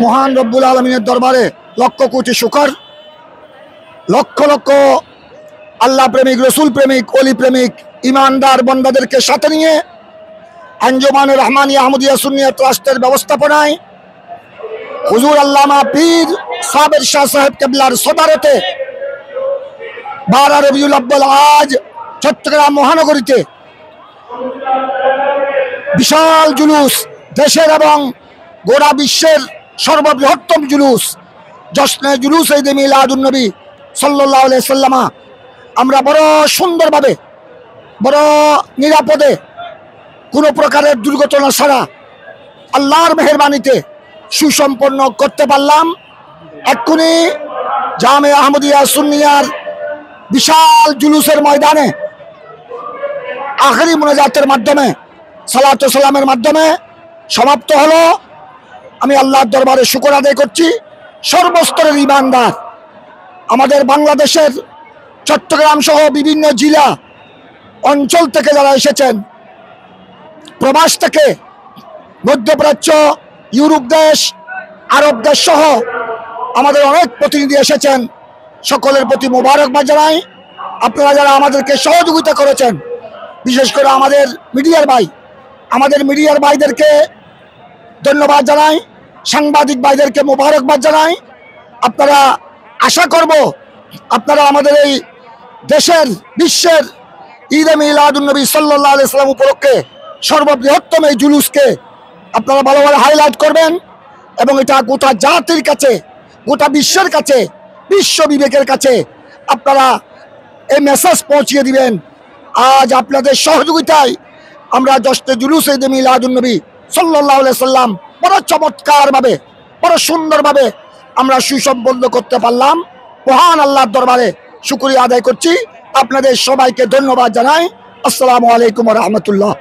মহান রব্বুল আলমিনের দরবারে লক্ষ কোটি শুকর, লক্ষ লক্ষ আল্লাহ প্রেমিক, রসুল প্রেমিক, অলি প্রেমিক ইমানদার বন্দাদেরকে সাথে নিয়ে আঞ্জুমানে রহমানিয়া আহমদিয়া সুন্নিয়া ট্রাস্টের ব্যবস্থাপনায় হুজুর আল্লামা পীর সাবের শাহ সাহেব কেবলার সদারতে 12 রবিউল আউয়াল আজ চট্টগ্রাম মহানগরীতে বিশাল জুলুস, দেশের এবং গোটা বিশ্বের সর্ববৃহত্তম জুলুস, জশ্নে জুলুস ঈদ মিলাদুন নবী সাল্লাল্লাহু আলাইহি সাল্লাম আমরা বড় সুন্দরভাবে, বড় নিরাপদে, কোনো প্রকারের দুর্ঘটনা ছাড়া আল্লাহর মেহেরবানিতে সুসম্পন্ন করতে পারলাম। এক্ষুনি জামে আহমদিয়া সুন্নিয়ার বিশাল জুলুসের ময়দানে আখেরি মুনাজাতের মাধ্যমে, সালাত ও সালামের মাধ্যমে সমাপ্ত হলো। আমি আল্লাহর দরবারে শুকর আদায় করছি। সর্বস্তরের ইমানদার আমাদের বাংলাদেশের চট্টগ্রাম সহ বিভিন্ন জেলা অঞ্চল থেকে যারা এসেছেন, প্রবাস থেকে, মধ্যপ্রাচ্য, ইউরোপ দেশ, আরব দেশ সহ আমাদের অনেক প্রতিনিধি এসেছেন। সকলের প্রতি মোবারকবাদ জানাই। আপনারা যারা আমাদেরকে সহযোগিতা করেছেন, বিশেষ করে আমাদের মিডিয়ার ভাইদেরকে ধন্যবাদ জানাই, সাংবাদিক ভাইদেরকে মোবারকবাদ জানাই। আপনারা, আশা করব আপনারা আমাদের এই দেশের, বিশ্বের ঈদ মিলাদুন নবী সাল্লাল্লাহু আলাইহি সাল্লাম উপলক্ষে সর্ববৃহত্তম এই জুলুসকে আপনারা ভালোভাবে হাইলাইট করবেন এবং এটা গোটা জাতির কাছে, গোটা বিশ্বের কাছে, বিশ্ব বিবেকের কাছে আপনারা এই মেসেজ পৌঁছিয়ে দিবেন। আজ আপনাদের সহযোগিতায় আমরা জশ্নে জুলুস ঈদ মিলাদুন নবী সাল্লাল্লাহু আলাইহি সাল্লাম বড় চমৎকারভাবে, বড় সুন্দরভাবে আমরা সুসম্পন্ন করতে পারলাম। মহান আল্লাহর দরবারে শুকরিয়া আদায় করছি। আপনাদের সবাইকে ধন্যবাদ জানাই। আসসালামু আলাইকুম ওয়া রাহমাতুল্লাহ।